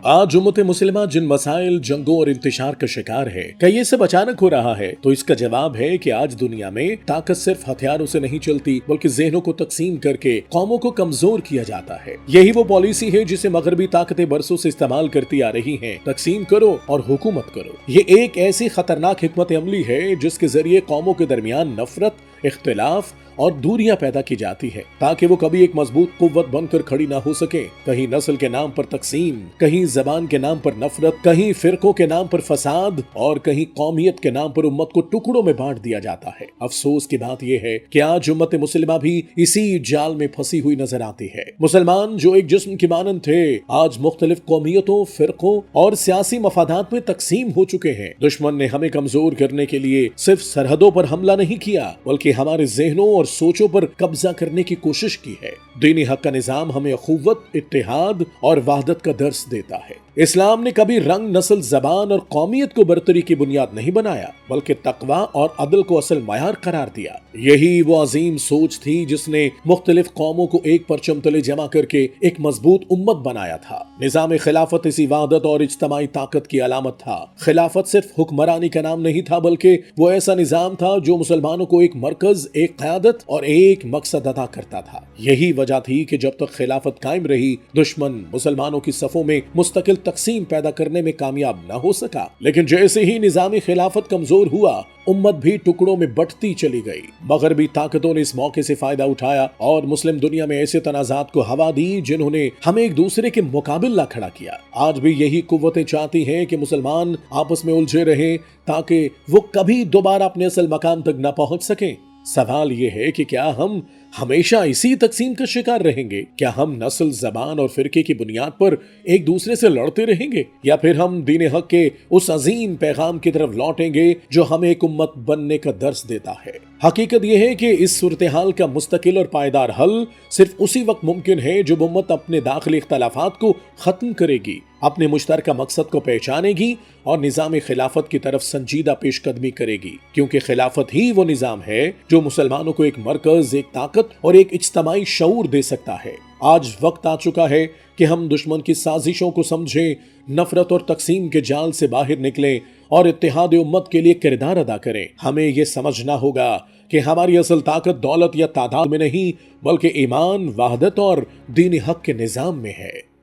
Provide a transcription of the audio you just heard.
आज उम्मत मुस्लिमा जिन मसाइल, जंगों और इंतशार का शिकार है, क्या ये सब अचानक हो रहा है? तो इसका जवाब है कि आज दुनिया में ताकत सिर्फ हथियारों से नहीं चलती, बल्कि ज़हनों को तकसीम करके कौमों को कमजोर किया जाता है। यही वो पॉलिसी है जिसे मगरबी ताकतें बरसों से इस्तेमाल करती आ रही हैं। तकसीम करो और हुकूमत करो। ये एक ऐसी खतरनाक हिकमत अमली है जिसके जरिए कौमों के दरमियान नफरत, इख्तिलाफ और दूरियां पैदा की जाती है, ताकि वो कभी एक मजबूत कुव्वत बनकर खड़ी ना हो सके। कहीं नस्ल के नाम पर तकसीम, कहीं जबान के नाम पर नफरत, कहीं फिरकों के नाम पर फसाद और कहीं कौमियत के नाम पर उम्मत को टुकड़ों में बांट दिया जाता है। अफसोस की बात यह है कि आज उम्मत मुस्लिमा भी इसी जाल में फंसी हुई नजर आती है। मुसलमान जो एक जिस्म की मानंद थे, आज मुख्तलिफ कौमियतों, फिरकों और सियासी मफादात में तकसीम हो चुके हैं। दुश्मन ने हमें कमजोर करने के लिए सिर्फ सरहदों पर हमला नहीं किया, बल्कि हमारे ज़हनों और सोचों पर कब्जा करने की कोशिश की है। दीनी हक का निजाम हमें अखुव्वत, इत्तेहाद और वहदत का दर्स देता है। इस्लाम ने कभी रंग, नस्ल, जबान और कौमियत को बरतरी की बुनियाद नहीं बनाया, बल्कि तकवा और अदल को असल मयार करार दिया। यही वो अजीम सोच थी जिसने मुख्तलिफ कौमों को एक परचम तले जमा करके एक मजबूत उम्मत बनाया था। निजाम खिलाफत इसी वहदत और इज्तमाई ताकत की अलामत था। खिलाफत सिर्फ हुक्मरानी का नाम नहीं था, बल्कि वो ऐसा निजाम था जो मुसलमानों को एक मरकज, एक क़यादत और एक मकसद अदा करता था। यही वजह थी कि जब तक खिलाफत कायम रही, दुश्मन मुसलमानों की सफों में मुस्तकिल तकसीम पैदा करने में कामयाब न हो सका। लेकिन जैसे ही निजामी खिलाफत कमजोर हुआ, उम्मत भी टुकड़ों में बंटती चली गई। मगरबी ताकतों ने इस मौके से फायदा उठाया और मुस्लिम दुनिया में ऐसे तनाजात को हवा दी जिन्होंने हमें एक दूसरे के मुकाबिला खड़ा किया। आज भी यही कुव्वतें चाहती हैं कि मुसलमान आपस में उलझे रहें, ताकि वो कभी दोबारा अपने असल मकाम तक न पहुंच सकें। सवाल ये है कि क्या हम हमेशा इसी तकसीम का शिकार रहेंगे? क्या हम नस्ल, जबान और फिरके की बुनियाद पर एक दूसरे से लड़ते रहेंगे, या फिर हम दीन हक के उस अजीम पैगाम की तरफ लौटेंगे जो हमें एक उम्मत बनने का दर्स देता है? हकीकत यह है कि इस सूरत-ए-हाल का मुस्तकिल और पायदार हल सिर्फ उसी वक्त मुमकिन है जब उम्मत अपने दाखिली इख्तलाफात को खत्म करेगी, अपने मुश्तरका मकसद को पहचानेगी और निजाम खिलाफत की तरफ संजीदा पेशकदमी करेगी। क्योंकि खिलाफत ही वो निजाम है जो मुसलमानों को एक मरकज, एक ताकत और एक इज्तमाई शऊर दे सकता है। आज वक्त आ चुका है कि हम दुश्मन की साजिशों को समझें, नफरत और तकसीम के जाल से बाहर निकलें और इत्तेहाद उम्मत के लिए किरदार अदा करें। हमें ये समझना होगा कि हमारी असल ताकत दौलत या तादाद में नहीं, बल्कि ईमान, वहदत और दीन हक के निजाम में है।